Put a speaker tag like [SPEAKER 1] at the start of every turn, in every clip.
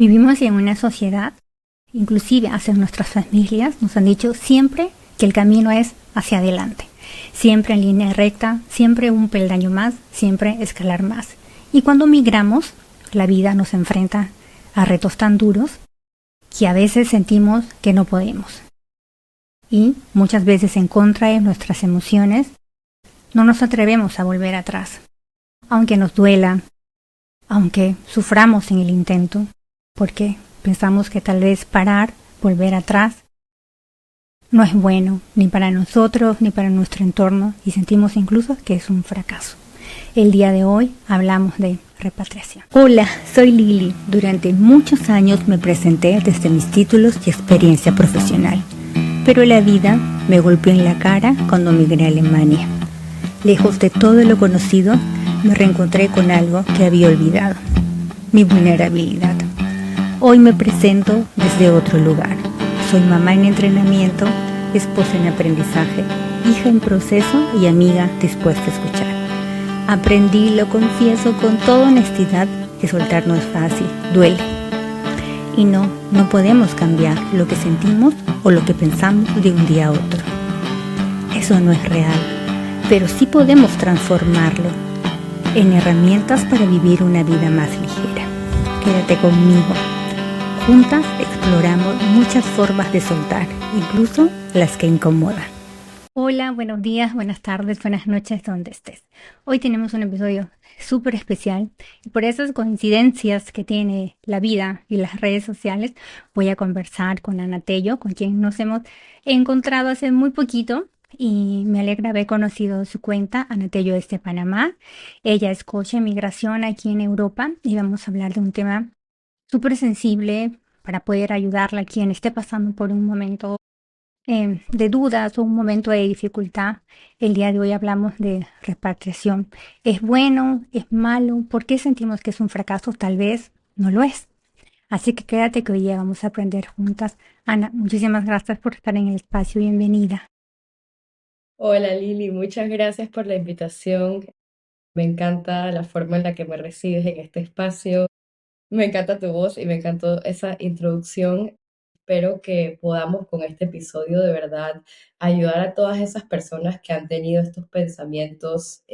[SPEAKER 1] Vivimos en una sociedad, inclusive hacia nuestras familias, nos han dicho siempre que el camino es hacia adelante, siempre en línea recta, siempre un peldaño más, siempre escalar más. Y cuando migramos, la vida nos enfrenta a retos tan duros que a veces sentimos que no podemos. Y muchas veces en contra de nuestras emociones, no nos atrevemos a volver atrás, aunque nos duela, aunque suframos en el intento, porque pensamos que tal vez parar, volver atrás, no es bueno ni para nosotros ni para nuestro entorno y sentimos incluso que es un fracaso. El día de hoy hablamos de repatriación. Hola, soy Lili. Durante muchos años me presenté desde mis títulos y experiencia profesional, pero la vida me golpeó en la cara cuando migré a Alemania. Lejos de todo lo conocido, me reencontré con algo que había olvidado, mi vulnerabilidad. Hoy me presento desde otro lugar. Soy mamá en entrenamiento, esposa en aprendizaje, hija en proceso y amiga dispuesta a escuchar. Aprendí, lo confieso con toda honestidad, que soltar no es fácil, duele. Y no podemos cambiar lo que sentimos o lo que pensamos de un día a otro. Eso no es real, pero sí podemos transformarlo en herramientas para vivir una vida más ligera. Quédate conmigo. Juntas exploramos muchas formas de soltar, incluso las que incomodan. Hola, buenos días, buenas tardes, buenas noches, donde estés. Hoy tenemos un episodio súper especial y por esas coincidencias que tiene la vida y las redes sociales, voy a conversar con Ana Tello, con quien nos hemos encontrado hace muy poquito y me alegra haber conocido su cuenta. Ana Tello es de Panamá. Ella es coach de migración aquí en Europa y vamos a hablar de un tema súper sensible para poder ayudarla a quien esté pasando por un momento de dudas o un momento de dificultad. El día de hoy hablamos de repatriación. ¿Es bueno? ¿Es malo? ¿Por qué sentimos que es un fracaso? Tal vez no lo es. Así que quédate que hoy día vamos a aprender juntas. Ana, muchísimas gracias por estar en el espacio. Bienvenida.
[SPEAKER 2] Hola Lili, muchas gracias por la invitación. Me encanta la forma en la que me recibes en este espacio. Me encanta tu voz y me encantó esa introducción. Espero que podamos con este episodio de verdad ayudar a todas esas personas que han tenido estos pensamientos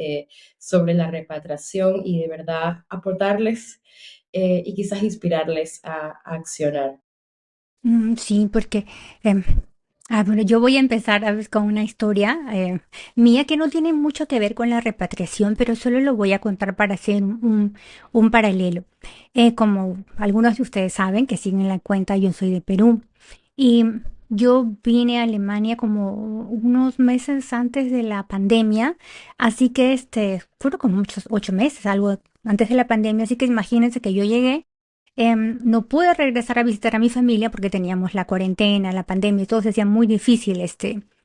[SPEAKER 2] sobre la repatriación y de verdad aportarles y quizás inspirarles a accionar.
[SPEAKER 1] Sí, porque em, bueno, yo voy a empezar a con una historia mía que no tiene mucho que ver con la repatriación, pero solo lo voy a contar para hacer un paralelo. Como algunos de ustedes saben que siguen la cuenta, yo soy de Perú y yo vine a Alemania como unos meses antes de la pandemia, así que fueron como muchos 8 meses, algo antes de la pandemia, así que imagínense que yo llegué. No pude regresar a visitar a mi familia porque teníamos la cuarentena, la pandemia y todo se hacía muy difícil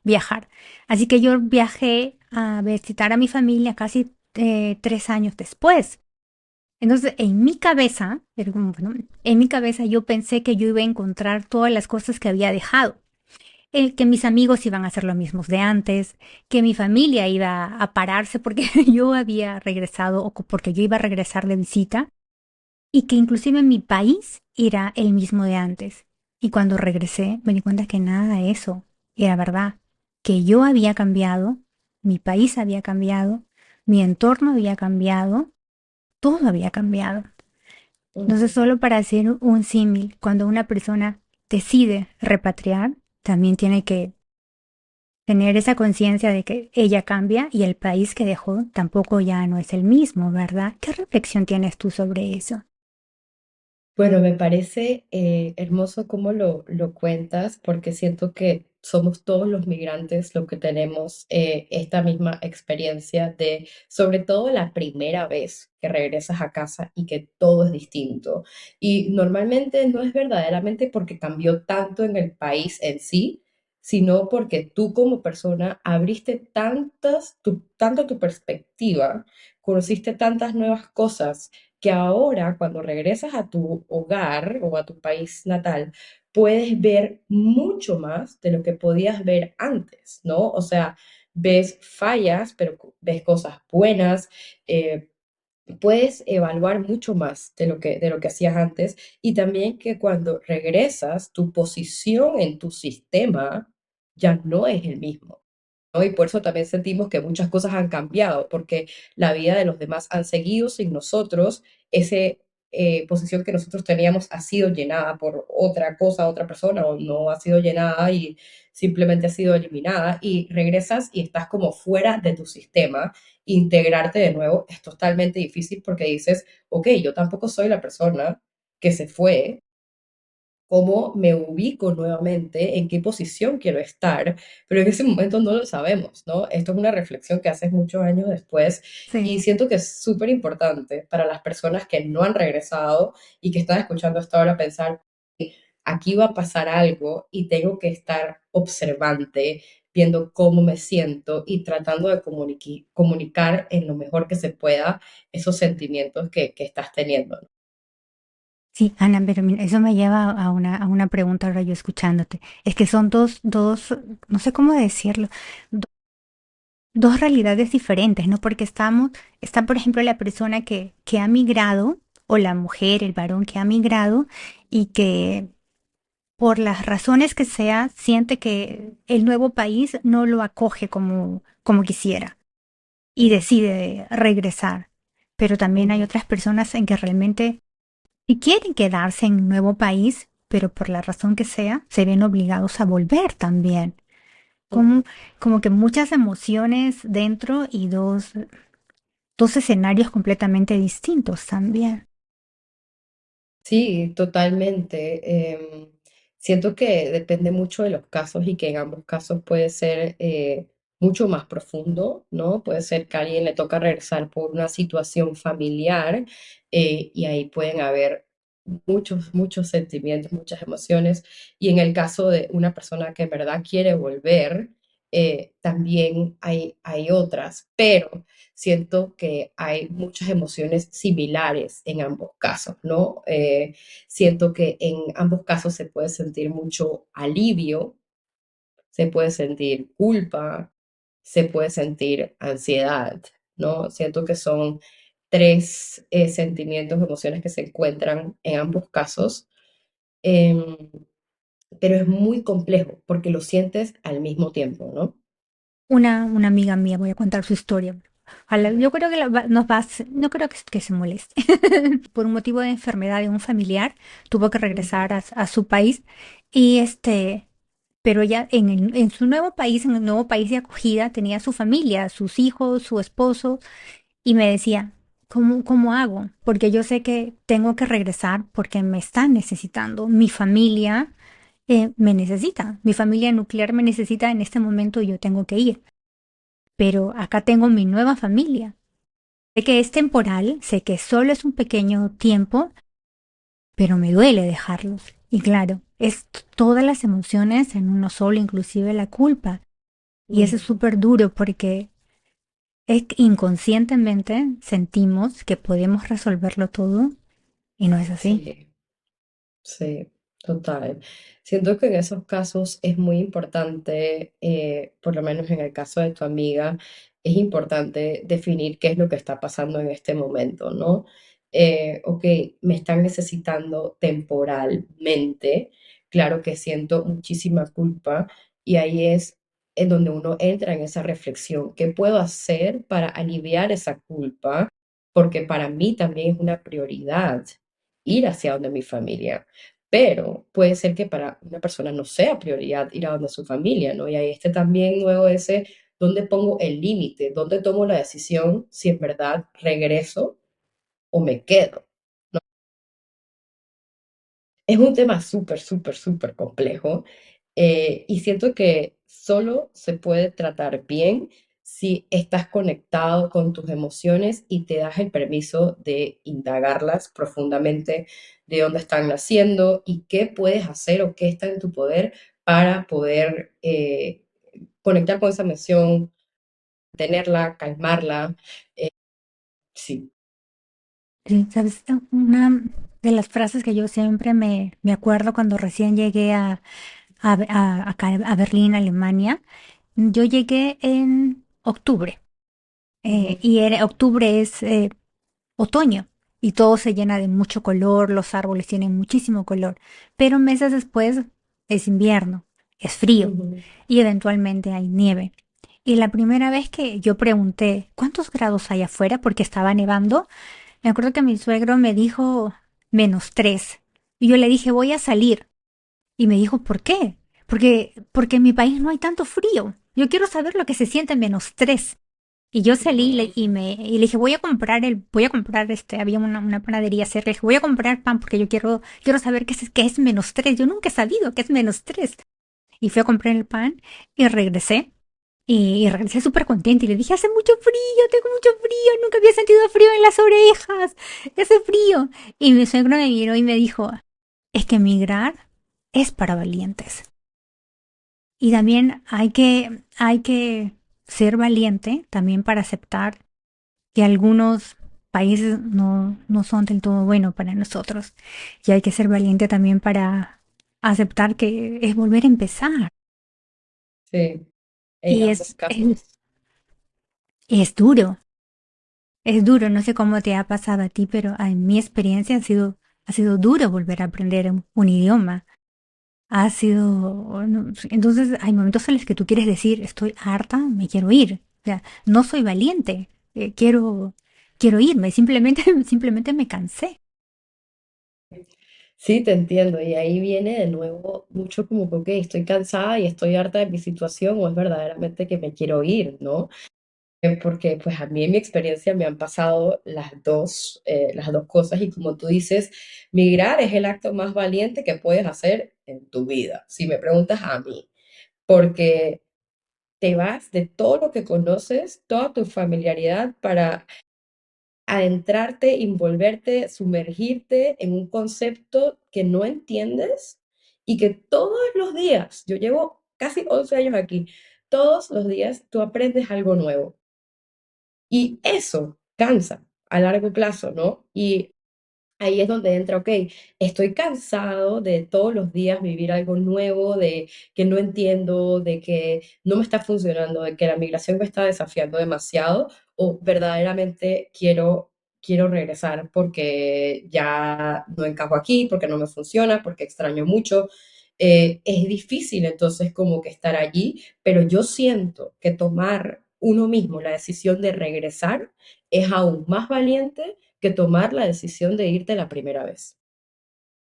[SPEAKER 1] viajar. Así que yo viajé a visitar a mi familia casi 3 años después. Entonces, en mi cabeza, bueno, en mi cabeza yo pensé que yo iba a encontrar todas las cosas que había dejado. Que mis amigos iban a hacer lo mismo de antes, que mi familia iba a pararse porque yo había regresado o porque yo iba a regresar de visita y que inclusive mi país era el mismo de antes. Y cuando regresé me di cuenta que nada de eso era verdad, que yo había cambiado, mi país había cambiado, mi entorno había cambiado, todo había cambiado. Entonces,
[SPEAKER 2] Ujú.
[SPEAKER 1] solo para hacer un símil, cuando una persona decide repatriar, también tiene que tener esa conciencia de que ella cambia y el país que dejó tampoco ya no es el mismo, ¿verdad? ¿Qué reflexión tienes tú sobre eso?
[SPEAKER 2] Bueno, me parece hermoso cómo lo cuentas, porque siento que somos todos los migrantes los que tenemos esta misma experiencia de, sobre todo la primera vez que regresas a casa y que todo es distinto. Y normalmente no es verdaderamente porque cambió tanto en el país en sí, sino porque tú como persona abriste tanto tu perspectiva, conociste tantas nuevas cosas que ahora cuando regresas a tu hogar o a tu país natal, puedes ver mucho más de lo que podías ver antes, ¿no? O sea, ves fallas, pero ves cosas buenas, puedes evaluar mucho más de lo que hacías antes y también que cuando regresas, tu posición en tu sistema ya no es el mismo, ¿no? Y por eso también sentimos que muchas cosas han cambiado, porque la vida de los demás han seguido sin nosotros, esa posición que nosotros teníamos ha sido llenada por otra cosa, otra persona, o no ha sido llenada y simplemente ha sido eliminada, y regresas y estás como fuera de tu sistema. Integrarte de nuevo es totalmente difícil porque dices, ok, yo tampoco soy la persona que se fue, cómo me ubico nuevamente, en qué posición quiero estar, pero en ese momento no lo sabemos, ¿no? Esto es una reflexión que haces muchos años después y
[SPEAKER 1] Sí,
[SPEAKER 2] siento que es súper importante para las personas que no han regresado y que están escuchando hasta ahora pensar, aquí va a pasar algo y tengo que estar observante, viendo cómo me siento y tratando de comunicar en lo mejor que se pueda esos sentimientos que estás teniendo.
[SPEAKER 1] sí, Ana, pero mira, eso me lleva a una pregunta ahora yo escuchándote. Es que son no sé cómo decirlo, do- dos realidades diferentes, ¿no? Porque está por ejemplo la persona que ha migrado, o la mujer, el varón que ha migrado y que por las razones que sea, siente que el nuevo país no lo acoge como quisiera y
[SPEAKER 2] Mm,
[SPEAKER 1] decide regresar. Pero también hay
[SPEAKER 2] mm,
[SPEAKER 1] otras personas en que realmente si quieren quedarse en un nuevo país, pero por la razón que sea, se ven obligados a volver también.
[SPEAKER 2] mm.
[SPEAKER 1] Como, como que muchas emociones dentro y dos escenarios completamente distintos también.
[SPEAKER 2] Sí, totalmente. Siento que depende mucho de los casos y que en ambos casos puede ser mucho más profundo, ¿no? Puede ser que a alguien le toca regresar por una situación familiar y ahí pueden haber muchos sentimientos, muchas emociones. Y en el caso de una persona que en verdad quiere volver, también hay otras, pero siento que hay muchas emociones similares en ambos casos, ¿no? Siento que en ambos casos se puede sentir mucho alivio, se puede sentir culpa, se puede sentir ansiedad, ¿no? Siento que son tres sentimientos, emociones que se encuentran en ambos casos, em, pero es muy complejo porque lo sientes al mismo tiempo, ¿no?
[SPEAKER 1] Una amiga mía, voy a contar su historia. Yo creo que no creo que se moleste. Por un motivo de enfermedad de un familiar, tuvo que
[SPEAKER 2] Ujú,
[SPEAKER 1] regresar a su país y pero ella en su nuevo país, en el nuevo país de acogida, tenía su familia, sus hijos, su esposo, y me decía, ¿cómo hago? Porque yo sé que tengo que regresar porque me están necesitando. Mi familia me necesita, mi familia nuclear me necesita en este momento y yo tengo que ir. Pero acá tengo mi nueva familia. Sé que es temporal, sé que solo es un pequeño tiempo, pero me duele dejarlos. Y claro, es todas las emociones en uno solo, inclusive la culpa. Y eso es
[SPEAKER 2] ujú.
[SPEAKER 1] súper duro porque es que inconscientemente sentimos que podemos resolverlo todo y no es así.
[SPEAKER 2] Sí. Sí, total. Siento que en esos casos es muy importante, por lo menos en el caso de tu amiga, es importante definir qué es lo que está pasando en este momento, ¿no? Ok, me están necesitando temporalmente, claro que siento muchísima culpa y ahí es en donde uno entra en esa reflexión, ¿qué puedo hacer para aliviar esa culpa? Porque para mí también es una prioridad ir hacia donde mi familia, pero puede ser que para una persona no sea prioridad ir a donde su familia, ¿no? Y ahí esté también luego ese, ¿dónde pongo el límite? ¿Dónde tomo la decisión si en verdad regreso o me quedo? Es un tema súper complejo y siento que solo se puede tratar bien si estás conectado con tus emociones y te das el permiso de indagarlas profundamente, de dónde están naciendo y qué puedes hacer o qué está en tu poder para poder conectar con esa emoción, tenerla, calmarla. eh, sí.
[SPEAKER 1] Sí, sabes, una de las frases que yo siempre me acuerdo cuando recién llegué acá a Berlín, Alemania, yo llegué en octubre.
[SPEAKER 2] Ujú,
[SPEAKER 1] Y octubre es otoño y todo se llena de mucho color, los árboles tienen muchísimo color, pero meses después es invierno, es frío
[SPEAKER 2] Ujú.
[SPEAKER 1] y eventualmente hay nieve. Y la primera vez que yo pregunté cuántos grados hay afuera porque estaba nevando, me acuerdo que mi suegro me dijo -3. Y yo le dije, voy a salir. Y me dijo, ¿por qué? Porque en mi país no hay tanto frío. Yo quiero saber lo que se siente -3. Y yo salí y le dije, voy a comprar había una panadería cerca, le dije, voy a comprar pan porque yo quiero saber qué es -3. Yo nunca he sabido qué es -3. Y fui a comprar el pan y regresé. Y regresé súper contenta y le dije, hace mucho frío, tengo mucho frío, nunca había sentido frío en las orejas, hace frío. Y mi suegro me miró y me dijo, es que migrar es para valientes. Y también hay que ser valiente también para aceptar que algunos países no son del todo buenos para nosotros. Y hay que ser valiente también para aceptar que es volver a empezar.
[SPEAKER 2] Sí, en
[SPEAKER 1] Y
[SPEAKER 2] ambos casos.
[SPEAKER 1] es duro, no sé cómo te ha pasado a ti, pero en mi experiencia ha sido duro volver a aprender un idioma. Ha sido, no, entonces hay momentos en los que tú quieres decir, estoy harta, me quiero ir. O sea, no soy valiente, quiero irme, simplemente me cansé.
[SPEAKER 2] Sí, te entiendo. Y ahí viene de nuevo mucho como que, ok, estoy cansada y estoy harta de mi situación o es verdaderamente que me quiero ir, ¿no? Porque pues a mí en mi experiencia me han pasado las dos cosas y como tú dices, migrar es el acto más valiente que puedes hacer en tu vida, si me preguntas a mí, porque te vas de todo lo que conoces, toda tu familiaridad para adentrarte, envolverte, sumergirte en un concepto que no entiendes y que todos los días, yo llevo casi 11 años aquí, todos los días tú aprendes algo nuevo. Y eso cansa a largo plazo, ¿no? Y ahí es donde entra, ok, estoy cansado de todos los días vivir algo nuevo, de que no entiendo, de que no me está funcionando, de que la migración me está desafiando demasiado, o verdaderamente quiero regresar porque ya no encajo aquí, porque no me funciona, porque extraño mucho. Es difícil entonces como que estar allí, pero yo siento que tomar uno mismo la decisión de regresar es aún más valiente que tomar la decisión de irte la primera vez.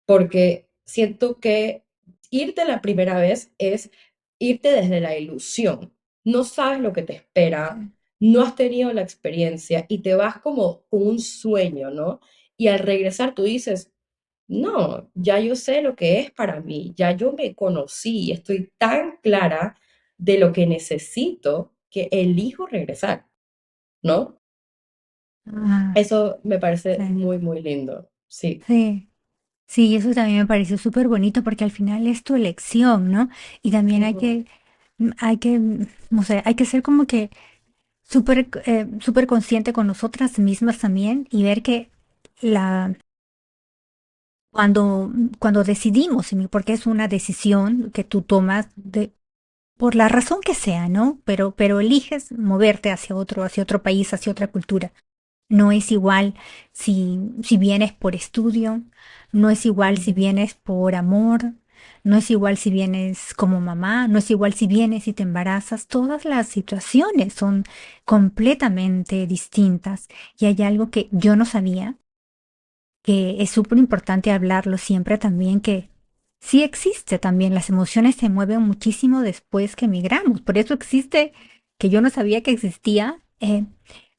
[SPEAKER 2] Porque siento que irte la primera vez es irte desde la ilusión. No sabes lo que te espera,
[SPEAKER 1] Sí.
[SPEAKER 2] no has tenido la experiencia y te vas como con un sueño, ¿no? Y al regresar tú dices, no, ya yo sé lo que es para mí, ya yo me conocí, estoy tan clara de lo que necesito que elijo regresar, ¿no?
[SPEAKER 1] Ah,
[SPEAKER 2] Eso me parece
[SPEAKER 1] sí,
[SPEAKER 2] muy, muy lindo. Sí.
[SPEAKER 1] sí, sí, eso también me pareció súper bonito porque al final es tu elección, ¿no? Y también
[SPEAKER 2] Ujú,
[SPEAKER 1] no sé, hay que ser como que súper consciente con nosotras mismas también y ver que la, cuando, cuando decidimos, porque es una decisión que tú tomas por la razón que sea, ¿no? Pero eliges moverte hacia otro país, hacia otra cultura. No es igual si vienes por estudio, no es igual si
[SPEAKER 2] ujú.
[SPEAKER 1] vienes por amor, no es igual si vienes como mamá, no es igual si vienes y te embarazas. Todas las situaciones son completamente distintas. Y hay algo que yo no sabía, que es súper importante hablarlo siempre también, que sí existe también, las emociones se mueven muchísimo después que migramos. Por eso existe, que yo no sabía que existía,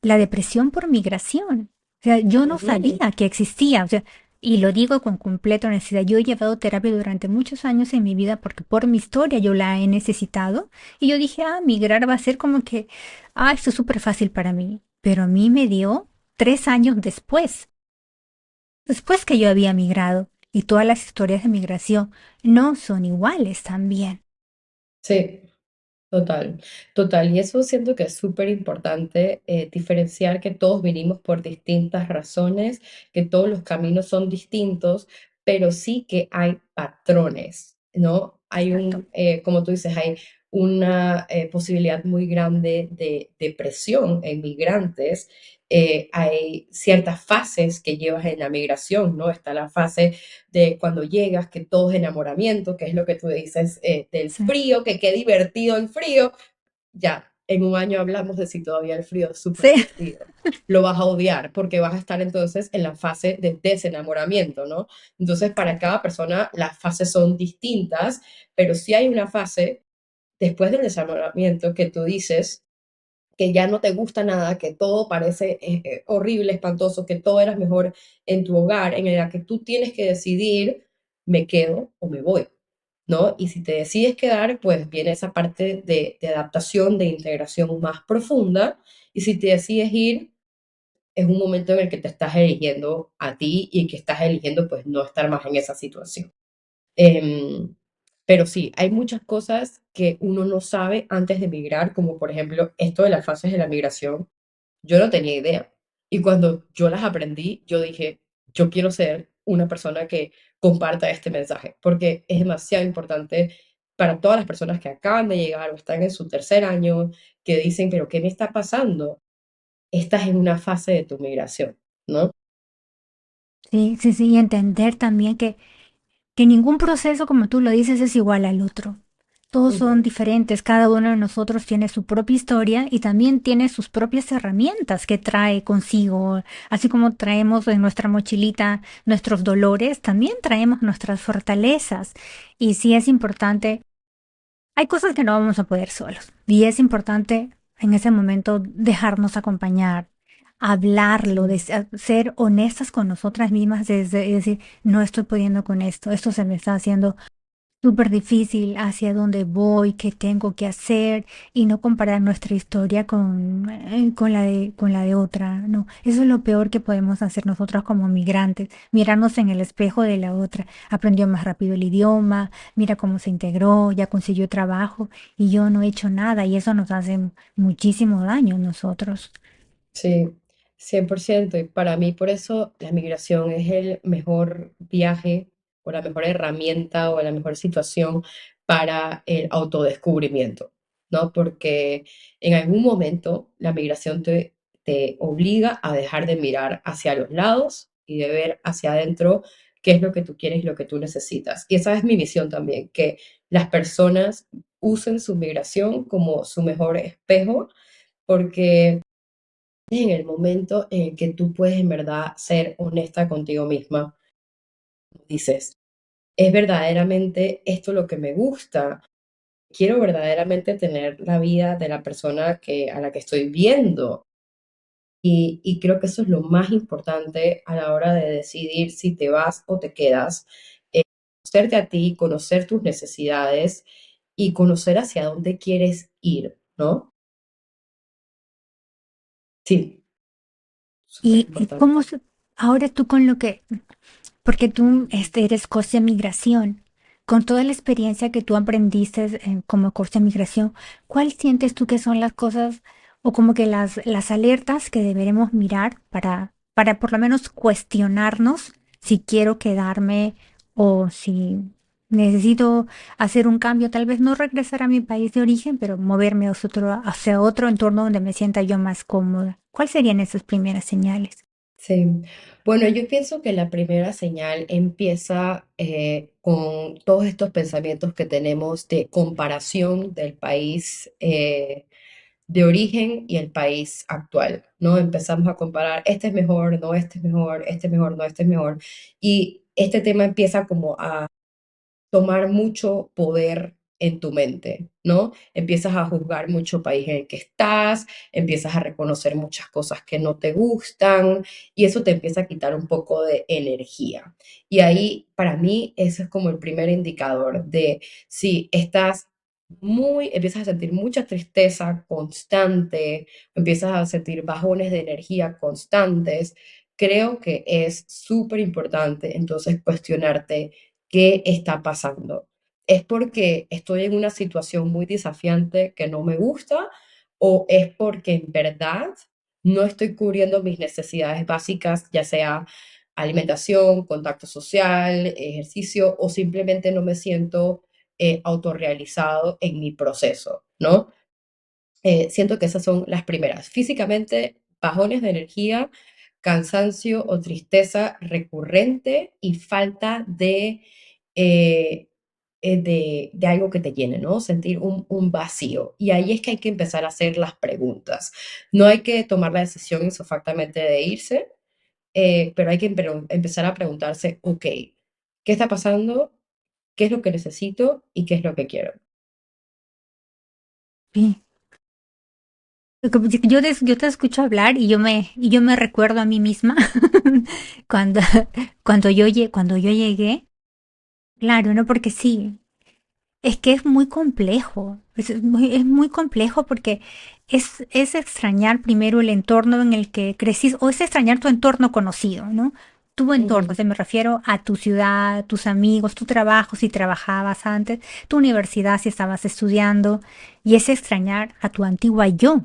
[SPEAKER 1] la depresión por migración. O sea, yo no
[SPEAKER 2] Ujú.
[SPEAKER 1] sabía que existía. O sea, y lo digo con completa honestidad, yo he llevado terapia durante muchos años en mi vida porque por mi historia yo la he necesitado. Y yo dije, migrar va a ser como que, esto es súper fácil para mí. Pero a mí me dio 3 años después que yo había migrado, y todas las historias de migración no son iguales también.
[SPEAKER 2] Sí, total, total. Y eso siento que es súper importante diferenciar que todos vinimos por distintas razones, que todos los caminos son distintos, pero sí que hay patrones, ¿no? Hay
[SPEAKER 1] Exacto.
[SPEAKER 2] como tú dices, hay una posibilidad muy grande de depresión en migrantes hay ciertas fases que llevas en la migración, ¿no? Está la fase de cuando llegas, que todo es enamoramiento, que es lo que tú dices del
[SPEAKER 1] Sí,
[SPEAKER 2] frío, que qué divertido el frío. Ya, en un año hablamos de si todavía el frío es súper
[SPEAKER 1] sí,
[SPEAKER 2] divertido. Lo vas a odiar porque vas a estar entonces en la fase de desenamoramiento, ¿no? Entonces, para cada persona las fases son distintas, pero sí hay una fase después del desenamoramiento que tú dices que ya no te gusta nada, que todo parece horrible, espantoso, que todo era mejor en tu hogar, en la que tú tienes que decidir, me quedo o me voy, ¿no? Y si te decides quedar, pues viene esa parte de adaptación, de integración más profunda, y si te decides ir, es un momento en el que te estás eligiendo a ti y que estás eligiendo pues no estar más en esa situación. Em, pero sí, hay muchas cosas que uno no sabe antes de migrar, como por ejemplo esto de las fases de la migración. Yo no tenía idea. Y cuando yo las aprendí, yo dije, yo quiero ser una persona que comparta este mensaje, porque es demasiado importante para todas las personas que acaban de llegar o están en su tercer año, que dicen, pero ¿qué me está pasando? Estás en una fase de tu migración, ¿no?
[SPEAKER 1] sí, sí, sí, y entender también que ningún proceso, como tú lo dices, es igual al otro. Todos son
[SPEAKER 2] Ujú.
[SPEAKER 1] diferentes, cada uno de nosotros tiene su propia historia y también tiene sus propias herramientas que trae consigo. Así como traemos en nuestra mochilita nuestros dolores, también traemos nuestras fortalezas. Y sí es importante, hay cosas que no vamos a poder solos. Y es importante en ese momento dejarnos acompañar, hablarlo,
[SPEAKER 2] Sí.
[SPEAKER 1] ser honestas con nosotras mismas, decir, no estoy pudiendo con esto se me está haciendo súper difícil, hacia dónde voy, qué tengo que hacer y no comparar nuestra historia con la de otra, no. Eso es lo peor que podemos hacer nosotras como migrantes, mirarnos en el espejo de la otra. Aprendió más rápido el idioma, mira cómo se integró, ya consiguió trabajo y yo no he hecho nada y eso nos hace muchísimo daño a nosotros.
[SPEAKER 2] Sí, 100%. Y para mí, por eso, la migración es el mejor viaje o la mejor herramienta o la mejor situación para el autodescubrimiento, ¿no? Porque en algún momento la migración te obliga a dejar de mirar hacia los lados y de ver hacia adentro qué es lo que tú quieres y lo que tú necesitas. Y esa es mi misión también, que las personas usen su migración como su mejor espejo, porque en el momento en el que tú puedes en verdad ser honesta contigo misma, dices, ¿es verdaderamente esto lo que me gusta? Quiero verdaderamente tener la vida de la persona a la que estoy viendo. Y creo que eso es lo más importante a la hora de decidir si te vas o te quedas. Conocerte a ti, conocer tus necesidades y conocer hacia dónde quieres ir, ¿no? Sí, súper
[SPEAKER 1] Y
[SPEAKER 2] importante.
[SPEAKER 1] ahora tú con lo que porque tú eres coach de migración. Con toda la experiencia que tú aprendiste como coach de migración, ¿cuál sientes tú que son las cosas o como que las alertas que deberemos mirar para por lo menos cuestionarnos si quiero quedarme o si necesito hacer un cambio? Tal vez no regresar a mi país de origen, pero moverme hacia otro entorno donde me sienta yo más cómoda. ¿Cuáles serían esas primeras señales?
[SPEAKER 2] Sí, bueno, yo pienso que la primera señal empieza con todos estos pensamientos que tenemos de comparación del país de origen y el país actual, ¿no? Empezamos a comparar, este es mejor, no, este es mejor, este es mejor, no, este es mejor. Y este tema empieza como a tomar mucho poder en tu mente, ¿no? Empiezas a juzgar mucho el país en el que estás, empiezas a reconocer muchas cosas que no te gustan y eso te empieza a quitar un poco de energía. Y ahí, para mí, ese es como el primer indicador de si estás empiezas a sentir mucha tristeza constante, empiezas a sentir bajones de energía constantes, creo que es súper importante entonces cuestionarte qué está pasando. ¿Es porque estoy en una situación muy desafiante que no me gusta o es porque en verdad no estoy cubriendo mis necesidades básicas, ya sea alimentación, contacto social, ejercicio o simplemente no me siento autorrealizado en mi proceso, ¿no? Siento que esas son las primeras. Físicamente bajones de energía, cansancio o tristeza recurrente y falta eh, de algo que te llene, ¿no? Sentir un vacío. Y ahí es que hay que empezar a hacer las preguntas. No hay que tomar la decisión insofactamente de irse, pero hay que empezar a preguntarse, ok, ¿qué está pasando? ¿Qué es lo que necesito? ¿Y qué es lo que quiero?
[SPEAKER 1] Sí. Yo te escucho hablar y yo me recuerdo a mí misma cuando, cuando yo llegué, claro, ¿no? Porque sí, es que es muy complejo, es muy complejo porque es extrañar primero el entorno en el que creciste, o es extrañar tu entorno conocido, ¿no? Tu entorno, o
[SPEAKER 2] Ujú,
[SPEAKER 1] sea, me refiero a tu ciudad, tus amigos, tu trabajo, si trabajabas antes, tu universidad, si estabas estudiando, y es extrañar a tu antigua yo.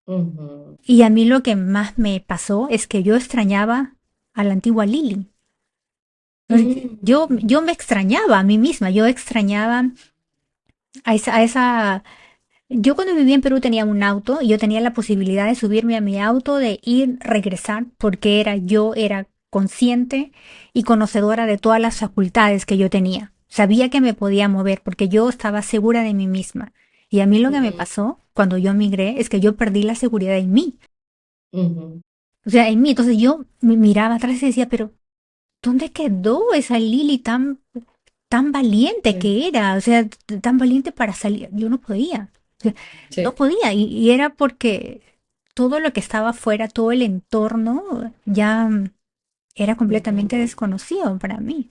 [SPEAKER 2] ujú,
[SPEAKER 1] Y a mí lo que más me pasó es que yo extrañaba a la antigua Lili.
[SPEAKER 2] ujú,
[SPEAKER 1] Yo me extrañaba a mí misma, yo extrañaba a esa. Yo cuando vivía en Perú tenía un auto y yo tenía la posibilidad de subirme a mi auto, de ir, regresar, porque yo era consciente y conocedora de todas las facultades que yo tenía. Sabía que me podía mover porque yo estaba segura de mí misma. Y a mí lo que me
[SPEAKER 2] ujú,
[SPEAKER 1] pasó cuando yo migré es que yo perdí la seguridad en mí.
[SPEAKER 2] ujú,
[SPEAKER 1] O sea, en mí. Entonces yo me miraba atrás y decía, pero ¿dónde quedó esa Lili tan valiente
[SPEAKER 2] sí,
[SPEAKER 1] que era? O sea, tan valiente para salir. Yo no podía. O sea, no
[SPEAKER 2] sí,
[SPEAKER 1] podía. Y era porque todo lo que estaba afuera, todo el entorno, ya era
[SPEAKER 2] ujú.
[SPEAKER 1] completamente desconocido para mí.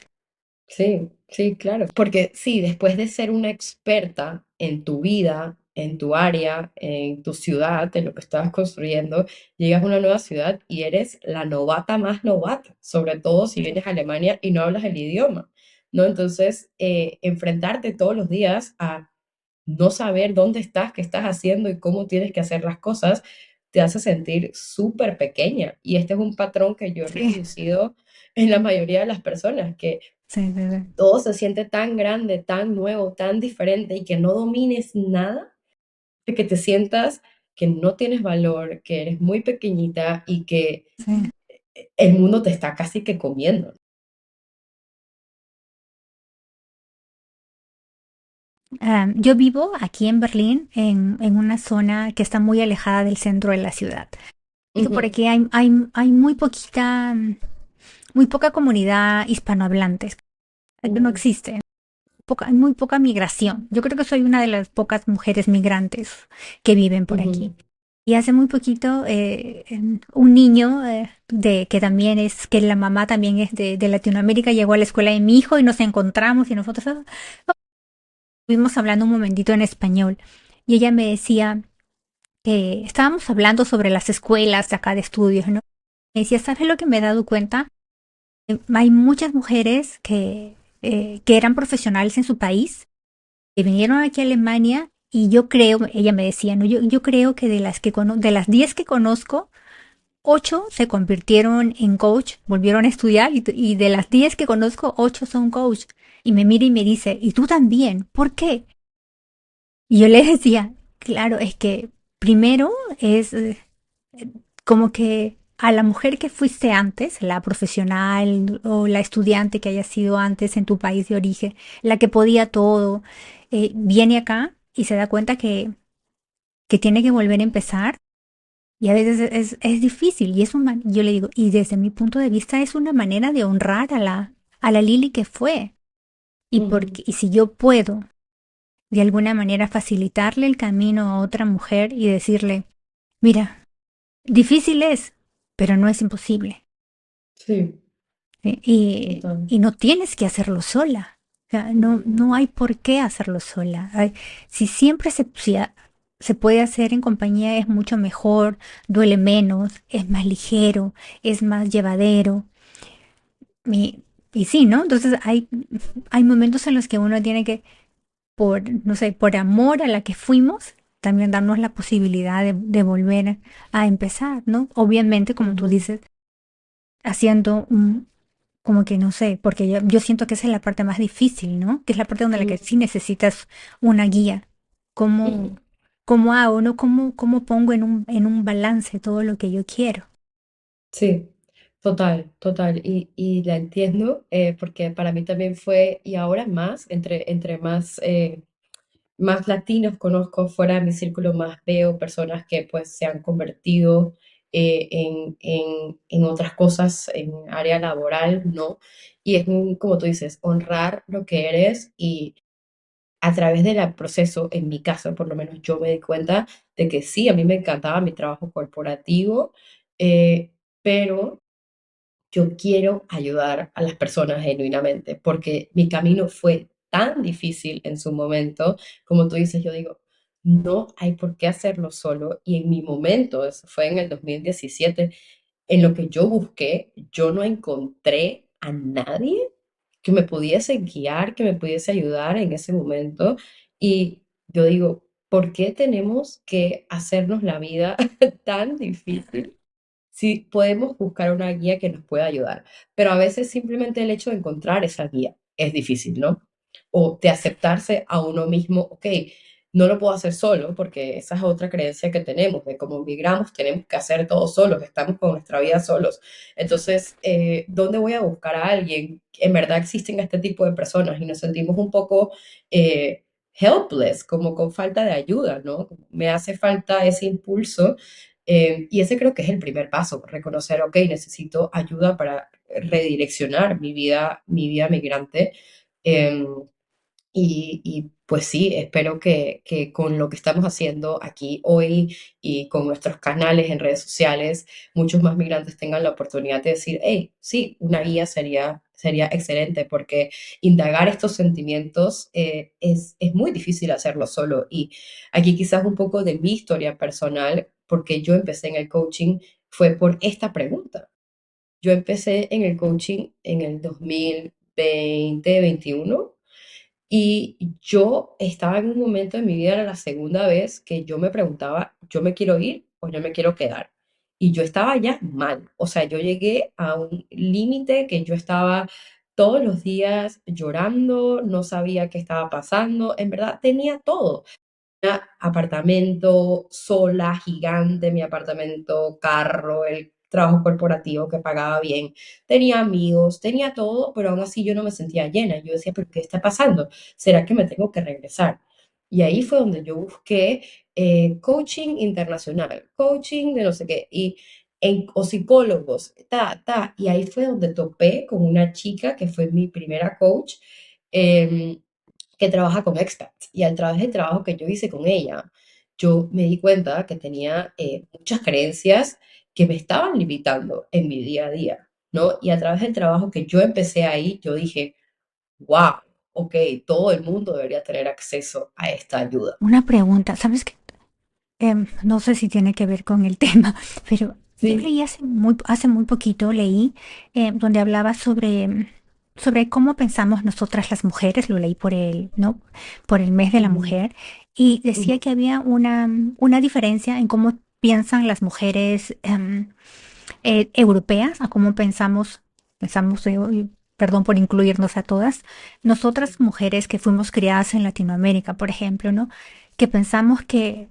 [SPEAKER 2] Sí, sí, claro. Porque sí, después de ser una experta en tu vida, en tu área, en tu ciudad, en lo que estabas construyendo, llegas a una nueva ciudad y eres la novata más novata, sobre todo si vienes a Alemania y no hablas el idioma, ¿no? Entonces, enfrentarte todos los días a no saber dónde estás, qué estás haciendo y cómo tienes que hacer las cosas, te hace sentir súper pequeña. Y este es un patrón que yo he
[SPEAKER 1] Sí,
[SPEAKER 2] reproducido en la mayoría de las personas, que
[SPEAKER 1] sí, sí, sí.
[SPEAKER 2] todo se siente tan grande, tan nuevo, tan diferente y que no domines nada, de que te sientas que no tienes valor, que eres muy pequeñita y que
[SPEAKER 1] Sí.
[SPEAKER 2] el mundo te está casi que comiendo.
[SPEAKER 1] Yo vivo aquí en Berlín, en una zona que está muy alejada del centro de la ciudad. Y que por
[SPEAKER 2] Ujú,
[SPEAKER 1] aquí hay muy poca comunidad hispanohablante. No
[SPEAKER 2] ujú,
[SPEAKER 1] existe. Hay muy poca migración. Yo creo que soy una de las pocas mujeres migrantes que viven por aquí.
[SPEAKER 2] ujú,
[SPEAKER 1] Y hace muy poquito un niño que también que la mamá también es de Latinoamérica, llegó a la escuela de mi hijo y nos encontramos y nosotros estuvimos hablando un momentito en español. Y ella me decía que estábamos hablando sobre las escuelas de acá de estudios, ¿no? Me decía, ¿sabes lo que me he dado cuenta? Hay muchas mujeres que eran profesionales en su país, que vinieron aquí a Alemania y yo creo, ella me decía, ¿no? Yo creo que de las 10 que conozco, 8 se convirtieron en coach, volvieron a estudiar y de las 10 que conozco, 8 son coach. Y me mira y me dice, ¿y tú también? ¿Por qué? Y yo le decía, claro, es que primero es como que a la mujer que fuiste antes, la profesional o la estudiante que haya sido antes en tu país de origen, la que podía todo, viene acá y se da cuenta que tiene que volver a empezar y a veces es difícil y yo le digo, y desde mi punto de vista es una manera de honrar a la Lili que fue
[SPEAKER 2] ujú.
[SPEAKER 1] y si yo puedo de alguna manera facilitarle el camino a otra mujer y decirle, mira, difícil es, pero no es imposible.
[SPEAKER 2] Sí,
[SPEAKER 1] ¿Sí?
[SPEAKER 2] total.
[SPEAKER 1] Y no tienes que hacerlo sola. O sea, no hay por qué hacerlo sola. Si siempre se puede hacer en compañía es mucho mejor, duele menos, es más ligero, es más llevadero. Y sí, ¿no? Entonces hay momentos en los que uno tiene que, no sé, por amor a la que fuimos, también darnos la posibilidad de volver a empezar, ¿no? Obviamente, como tú
[SPEAKER 2] Ujú,
[SPEAKER 1] dices, haciendo como que no sé, porque yo siento que esa es la parte más difícil, ¿no? Que es la parte donde la que
[SPEAKER 2] ujú,
[SPEAKER 1] sí necesitas una guía. ¿Cómo,
[SPEAKER 2] ujú.
[SPEAKER 1] cómo hago, ¿no? ¿Cómo pongo en un balance todo lo que yo quiero?
[SPEAKER 2] Sí, total, total. Y la entiendo porque para mí también fue, y ahora más, entre más, más latinos conozco fuera de mi círculo, más veo personas que pues se han convertido en otras cosas en área laboral, ¿no? Y es un, como tú dices, honrar lo que eres y a través del proceso, en mi caso por lo menos yo me di cuenta de que sí, a mí me encantaba mi trabajo corporativo, pero yo quiero ayudar a las personas genuinamente, porque mi camino fue tan difícil en su momento, como tú dices, yo digo, no hay por qué hacerlo solo. Y en mi momento, eso fue en el 2017, en lo que yo busqué, yo no encontré a nadie que me pudiese guiar, que me pudiese ayudar en ese momento. Y yo digo, ¿por qué tenemos que hacernos la vida tan difícil? Sí, podemos buscar una guía que nos pueda ayudar, pero a veces simplemente el hecho de encontrar esa guía es difícil, ¿no? O de aceptarse a uno mismo, ok, no lo puedo hacer solo, porque esa es otra creencia que tenemos, de como migramos tenemos que hacer todo solos, estamos con nuestra vida solos. Entonces, ¿dónde voy a buscar a alguien? En verdad existen este tipo de personas y nos sentimos un poco helpless, como con falta de ayuda, ¿no? Me hace falta ese impulso y ese creo que es el primer paso, reconocer, ok, necesito ayuda para redireccionar mi vida migrante. Em, pues sí, espero que con lo que estamos haciendo aquí hoy y con nuestros canales en redes sociales, muchos más migrantes tengan la oportunidad de decir, hey, sí, una guía sería excelente porque indagar estos sentimientos es muy difícil hacerlo solo. Y aquí quizás un poco de mi historia personal, porque yo empecé en el coaching, fue por esta pregunta. Yo empecé en el coaching en el 2020-21 y yo estaba en un momento de mi vida, era la segunda vez que yo me preguntaba, ¿yo me quiero ir o yo me quiero quedar? Y yo estaba ya mal, o sea, yo llegué a un límite que yo estaba todos los días llorando, no sabía qué estaba pasando, en verdad tenía todo, apartamento, sola, gigante, mi apartamento, carro, el trabajo corporativo que pagaba bien, tenía amigos, tenía todo, pero aún así yo no me sentía llena. Yo decía, ¿pero qué está pasando? ¿Será que me tengo que regresar? Y ahí fue donde yo busqué coaching internacional, coaching de no sé qué, o psicólogos, y ahí fue donde topé con una chica que fue mi primera coach, em, que trabaja con expats. Y al través del trabajo que yo hice con ella, yo me di cuenta que tenía muchas creencias que me estaban limitando en mi día a día, ¿no? Y a través del trabajo que yo empecé ahí, yo dije, wow, ok, todo el mundo debería tener acceso a esta ayuda.
[SPEAKER 1] Una pregunta, ¿sabes qué? No sé si tiene que ver con el tema, pero yo
[SPEAKER 2] Sí.
[SPEAKER 1] leí hace muy poquito, leí donde hablaba sobre cómo pensamos nosotras las mujeres, lo leí por ¿no? Por el mes de la
[SPEAKER 2] Ujú,
[SPEAKER 1] mujer, y decía
[SPEAKER 2] ujú,
[SPEAKER 1] que había una diferencia en cómo piensan las mujeres europeas a cómo pensamos, perdón por incluirnos a todas, nosotras mujeres que fuimos criadas en Latinoamérica, por ejemplo, ¿no? Que pensamos que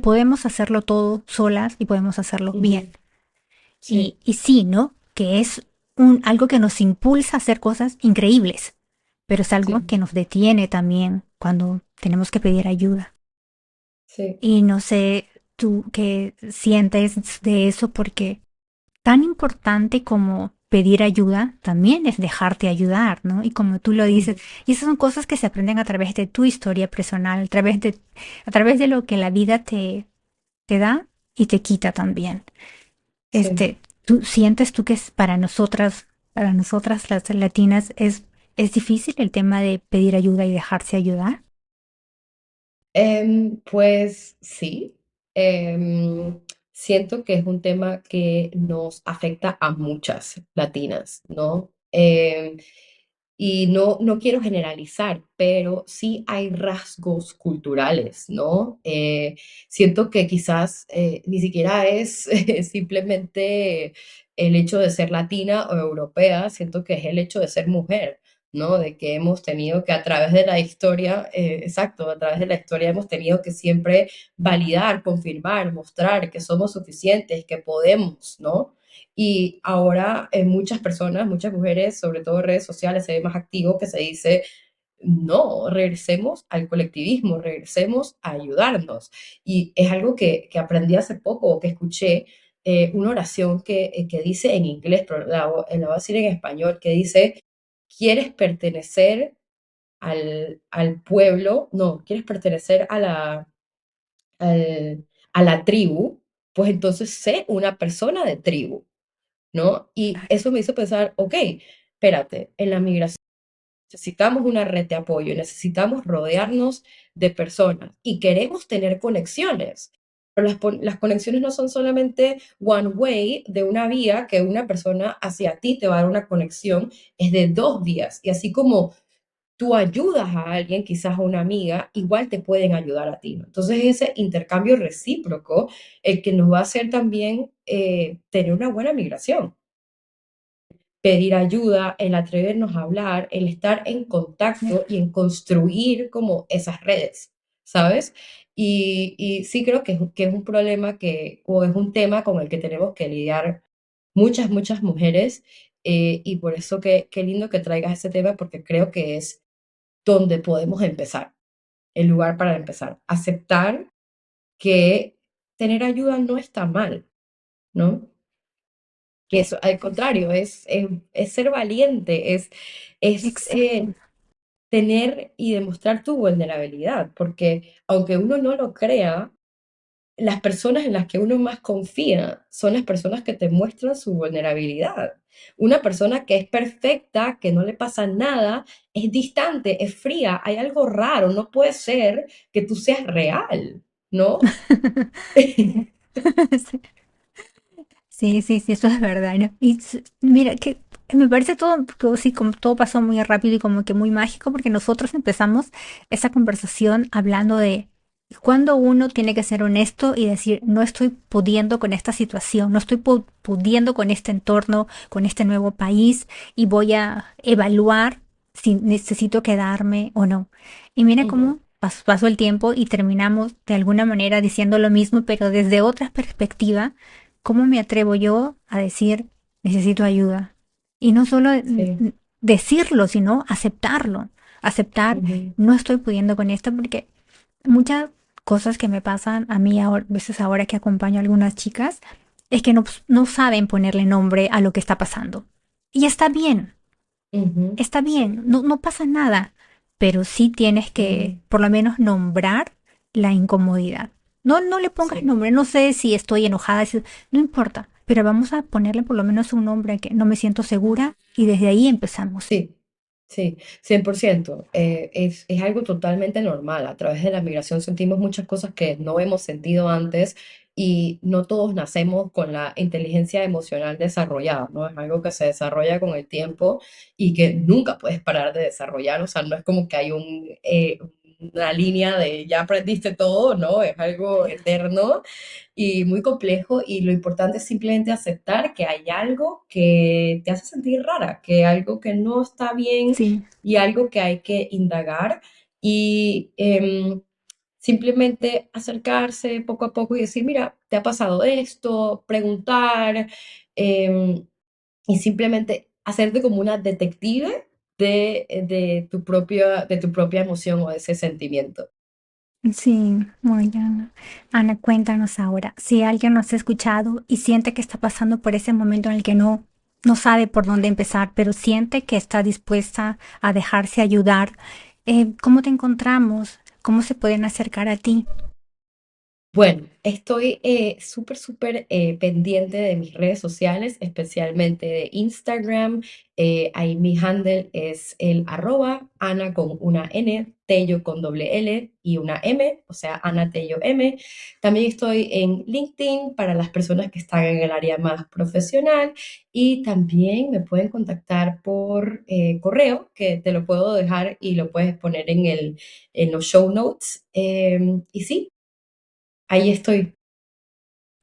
[SPEAKER 1] podemos hacerlo todo solas y podemos hacerlo bien.
[SPEAKER 2] ujú. Sí,
[SPEAKER 1] Y sí, ¿no? Que es algo que nos impulsa a hacer cosas increíbles, pero es algo
[SPEAKER 2] sí,
[SPEAKER 1] que nos detiene también cuando tenemos que pedir ayuda.
[SPEAKER 2] sí,
[SPEAKER 1] Y no sé tú qué sientes de eso porque tan importante como pedir ayuda también es dejarte ayudar, ¿no? Y como tú lo dices,
[SPEAKER 2] ujú,
[SPEAKER 1] y esas son cosas que se aprenden a través de tu historia personal, a través de lo que la vida te da y te quita también.
[SPEAKER 2] sí.
[SPEAKER 1] ¿Tú sientes tú que es para nosotras las latinas, es difícil el tema de pedir ayuda y dejarse ayudar?
[SPEAKER 2] Pues sí, siento que es un tema que nos afecta a muchas latinas, ¿no? Y no quiero generalizar, pero sí hay rasgos culturales, ¿no? Siento que quizás ni siquiera es simplemente el hecho de ser latina o europea, siento que es el hecho de ser mujer. ¿no? De que hemos tenido que a través de la historia, exacto, a través de la historia hemos tenido que siempre validar, confirmar, mostrar que somos suficientes, que podemos, ¿no? Y ahora muchas personas, muchas mujeres, sobre todo en redes sociales, se ve más activo que se dice, no, regresemos al colectivismo, regresemos a ayudarnos. Y es algo que aprendí hace poco, que escuché, una oración que dice en inglés, pero la voy a decir en español, que dice, ¿quieres pertenecer al pueblo? No, ¿quieres pertenecer a la tribu? Pues entonces sé una persona de tribu, ¿no? Y
[SPEAKER 1] Claro.
[SPEAKER 2] eso me hizo pensar, ok, espérate, en la migración necesitamos una red de apoyo, necesitamos rodearnos de personas y queremos tener conexiones. Pero las conexiones no son solamente one way de una vía que una persona hacia ti te va a dar una conexión, es de dos vías. Y así como tú ayudas a alguien, quizás a una amiga, igual te pueden ayudar a ti, ¿no? Entonces ese intercambio recíproco, el que nos va a hacer también tener una buena migración, pedir ayuda, el atrevernos a hablar, el estar en contacto y en construir como esas redes, ¿sabes? Y sí creo que es un problema o es un tema con el que tenemos que lidiar muchas mujeres, y por eso qué lindo que traigas ese tema porque creo que es donde podemos empezar, el lugar para empezar. Aceptar que tener ayuda no está mal, ¿no? Que eso, al contrario, es ser valiente, es
[SPEAKER 1] Exacto.
[SPEAKER 2] tener y demostrar tu vulnerabilidad, porque aunque uno no lo crea, las personas en las que uno más confía son las personas que te muestran su vulnerabilidad. Una persona que es perfecta, que no le pasa nada, es distante, es fría, hay algo raro, no puede ser que tú seas real, ¿no?
[SPEAKER 1] Sí. Sí, sí, sí, eso es verdad, ¿no? Y mira, que me parece todo sí, como todo pasó muy rápido y como que muy mágico, porque nosotros empezamos esa conversación hablando de cuando uno tiene que ser honesto y decir, no estoy pudiendo con esta situación, no estoy pudiendo con este entorno, con este nuevo país, y voy a evaluar si necesito quedarme o no. Y mira
[SPEAKER 2] Ujú,
[SPEAKER 1] cómo pasó el tiempo y terminamos de alguna manera diciendo lo mismo, pero desde otra perspectiva. ¿Cómo me atrevo yo a decir necesito ayuda? Y no solo
[SPEAKER 2] sí,
[SPEAKER 1] decirlo, sino aceptarlo. Aceptar,
[SPEAKER 2] ujú,
[SPEAKER 1] no estoy pudiendo con esto porque muchas cosas que me pasan a mí ahora, veces ahora que acompaño a algunas chicas, es que no saben ponerle nombre a lo que está pasando. Y
[SPEAKER 2] ujú,
[SPEAKER 1] está
[SPEAKER 2] sí,
[SPEAKER 1] bien, no pasa nada, pero sí tienes que
[SPEAKER 2] ujú,
[SPEAKER 1] por lo menos nombrar la incomodidad. No le pongas
[SPEAKER 2] sí.
[SPEAKER 1] nombre, no sé si estoy enojada, no importa, pero vamos a ponerle por lo menos un nombre que no me siento segura y desde ahí empezamos.
[SPEAKER 2] Sí, sí, 100%. Es algo totalmente normal. A través de la migración sentimos muchas cosas que no hemos sentido antes y no todos nacemos con la inteligencia emocional desarrollada, ¿no? Es algo que se desarrolla con el tiempo y que nunca puedes parar de desarrollar. O sea, no es como que hay una línea de ya aprendiste todo, ¿no? Es algo eterno y muy complejo y lo importante es simplemente aceptar que hay algo que te hace sentir rara, que algo que no está bien
[SPEAKER 1] Sí,
[SPEAKER 2] y algo que hay que indagar y simplemente acercarse poco a poco y decir, mira, ¿te ha pasado esto? Preguntar y simplemente hacerte como una detective de tu propia emoción o de ese sentimiento.
[SPEAKER 1] sí, muy bien. Ana, cuéntanos ahora, si alguien nos ha escuchado y siente que está pasando por ese momento en el que no sabe por dónde empezar, pero siente que está dispuesta a dejarse ayudar, ¿cómo te encontramos? ¿Cómo se pueden acercar a ti?
[SPEAKER 2] Bueno, estoy súper pendiente de mis redes sociales, especialmente de Instagram. Ahí mi handle es el @Ana con una N, Tello con doble L y una M, o sea, Ana Tello M. También estoy en LinkedIn para las personas que están en el área más profesional y también me pueden contactar por correo, que te lo puedo dejar y lo puedes poner en los show notes. Y sí. Ahí estoy.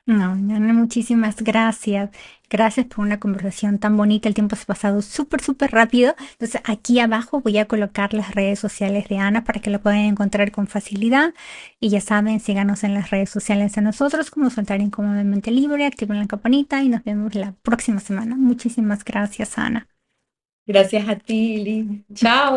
[SPEAKER 1] No, Ana, muchísimas gracias. Gracias por una conversación tan bonita. El tiempo se ha pasado súper, súper rápido. Entonces, aquí abajo voy a colocar las redes sociales de Ana para que lo puedan encontrar con facilidad. Y ya saben, síganos en las redes sociales a nosotros como Soltar Incómodamente Libre, activen la campanita y nos vemos la próxima semana. Muchísimas gracias, Ana.
[SPEAKER 2] Gracias a ti, Lili. Chao.